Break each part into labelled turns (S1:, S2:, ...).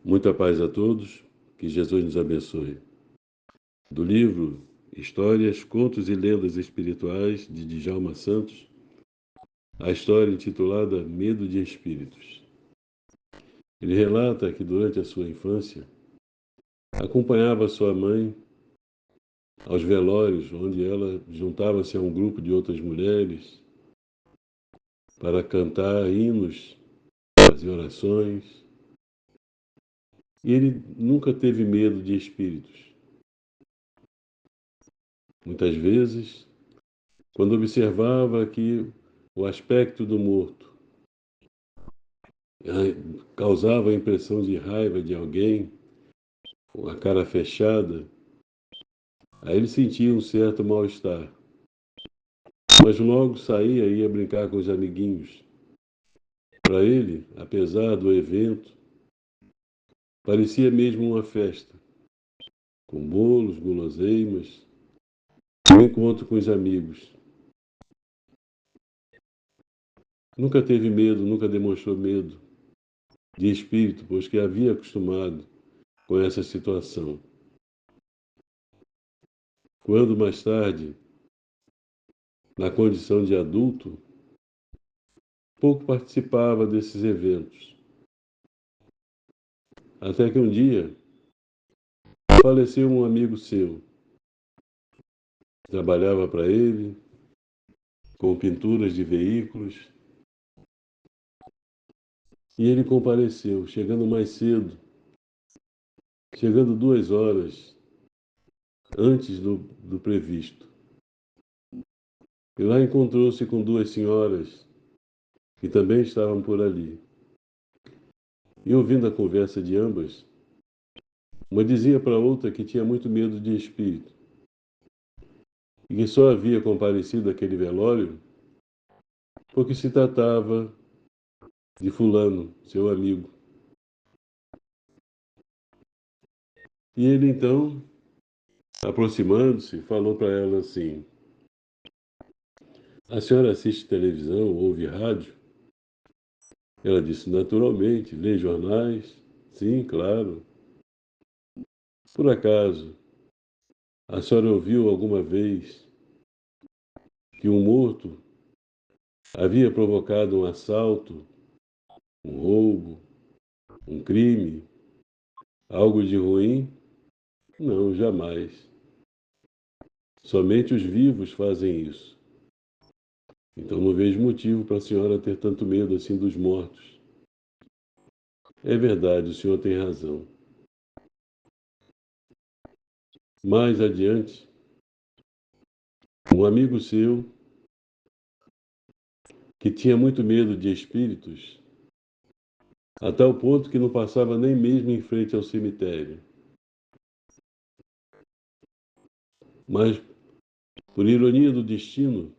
S1: Muita paz a todos, que Jesus nos abençoe. Do livro Histórias, Contos e Lendas Espirituais, de Djalma Santos, a história intitulada Medo de Espíritos. Ele relata que durante a sua infância acompanhava sua mãe aos velórios, onde ela juntava-se a um grupo de outras mulheres para cantar hinos, fazer orações. E ele nunca teve medo de espíritos. Muitas vezes, quando observava que o aspecto do morto causava a impressão de raiva de alguém, com a cara fechada, aí ele sentia um certo mal-estar. Mas logo saía e ia brincar com os amiguinhos. Para ele, apesar do evento, parecia mesmo uma festa, com bolos, guloseimas, um encontro com os amigos. Nunca teve medo, nunca demonstrou medo de espírito, pois que havia acostumado com essa situação. Quando mais tarde, na condição de adulto, pouco participava desses eventos. Até que um dia faleceu um amigo seu. Trabalhava para ele com pinturas de veículos e ele compareceu, chegando mais cedo, chegando 2 horas antes do previsto. E lá encontrou-se com duas senhoras que também estavam por ali. E ouvindo a conversa de ambas, uma dizia para a outra que tinha muito medo de espírito e que só havia comparecido àquele velório porque se tratava de fulano, seu amigo. E ele então, aproximando-se, falou para ela assim: a senhora assiste televisão, ouve rádio? Ela disse: naturalmente, lê jornais? Sim, claro. Por acaso, a senhora ouviu alguma vez que um morto havia provocado um assalto, um roubo, um crime, algo de ruim? Não, jamais. Somente os vivos fazem isso. Então não vejo motivo para a senhora ter tanto medo assim dos mortos. É verdade, o senhor tem razão. Mais adiante, um amigo seu, que tinha muito medo de espíritos, a tal ponto que não passava nem mesmo em frente ao cemitério. Mas, por ironia do destino,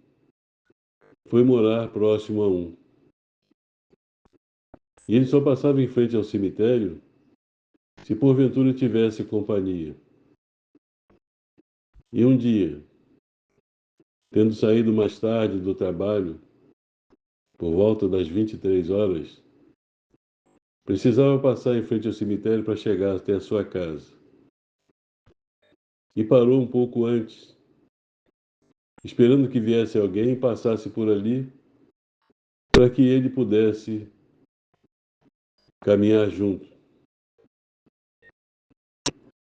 S1: foi morar próximo a um. E ele só passava em frente ao cemitério se porventura tivesse companhia. E um dia, tendo saído mais tarde do trabalho, por volta das 23 horas, precisava passar em frente ao cemitério para chegar até a sua casa. E parou um pouco antes, esperando que viesse alguém e passasse por ali para que ele pudesse caminhar junto.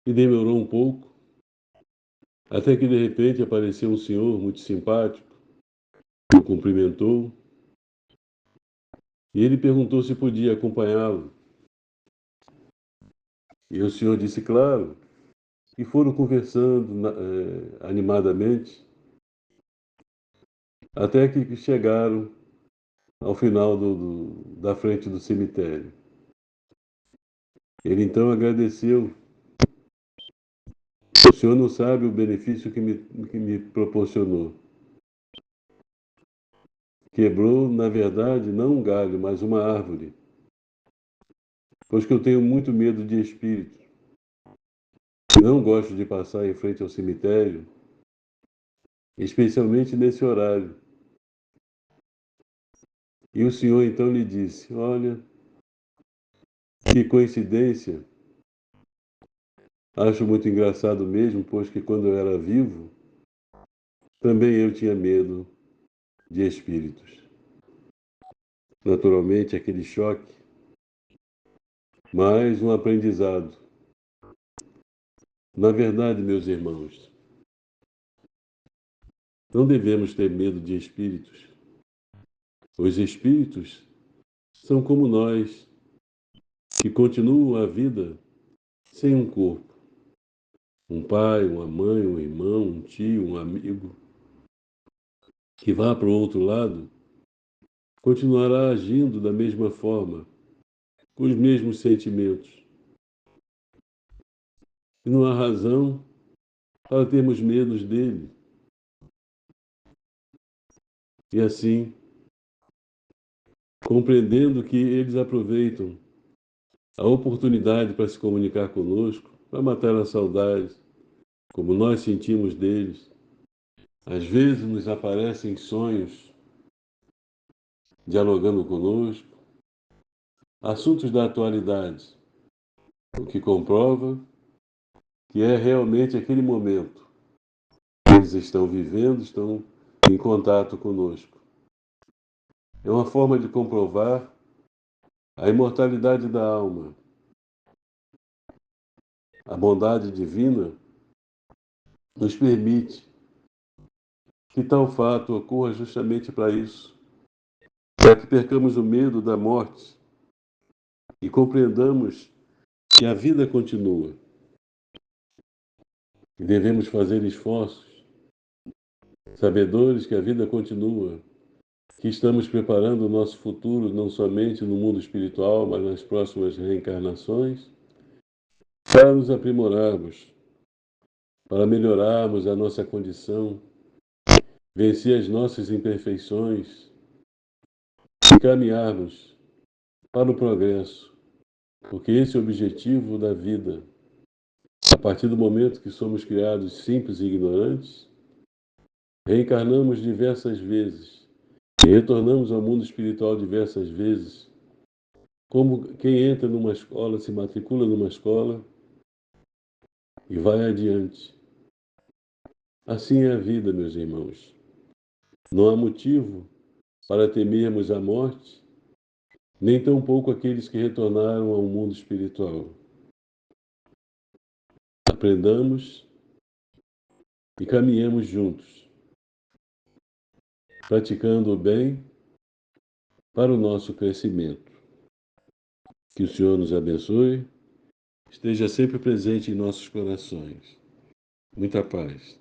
S1: E demorou um pouco, até que de repente apareceu um senhor muito simpático, que o cumprimentou, e ele perguntou se podia acompanhá-lo. E o senhor disse claro, e foram conversando animadamente, até que chegaram ao final da frente do cemitério. Ele então agradeceu. O senhor não sabe o benefício que me proporcionou. Quebrou, na verdade, não um galho, mas uma árvore, pois que eu tenho muito medo de espírito. Não gosto de passar em frente ao cemitério, especialmente nesse horário. E o senhor então lhe disse: olha, Que coincidência! Acho muito engraçado mesmo, pois que quando eu era vivo, também eu tinha medo de espíritos. Naturalmente, aquele choque, mas um aprendizado. Na verdade, meus irmãos, não devemos ter medo de espíritos. Os espíritos são como nós, que continuam a vida sem um corpo. Um pai, uma mãe, um irmão, um tio, um amigo, que vá para o outro lado, continuará agindo da mesma forma, com os mesmos sentimentos. E não há razão para termos medo dele. E assim, compreendendo que eles aproveitam a oportunidade para se comunicar conosco, para matar a saudade, como nós sentimos deles. Às vezes nos aparecem sonhos dialogando conosco, assuntos da atualidade, o que comprova que é realmente aquele momento que eles estão vivendo, estão em contato conosco. É uma forma de comprovar a imortalidade da alma, a bondade divina nos permite que tal fato ocorra justamente para isso, para que percamos o medo da morte e compreendamos que a vida continua e devemos fazer esforços, sabedores que a vida continua, que estamos preparando o nosso futuro não somente no mundo espiritual, mas nas próximas reencarnações, para nos aprimorarmos, para melhorarmos a nossa condição, vencer as nossas imperfeições e caminharmos para o progresso, porque esse é o objetivo da vida. A partir do momento que somos criados simples e ignorantes, reencarnamos diversas vezes e retornamos ao mundo espiritual diversas vezes, como quem entra numa escola, se matricula numa escola e vai adiante. Assim é a vida, meus irmãos. Não há motivo para temermos a morte, nem tampouco aqueles que retornaram ao mundo espiritual. Aprendamos e caminhemos juntos, praticando o bem para o nosso crescimento. Que o Senhor nos abençoe, esteja sempre presente em nossos corações. Muita paz.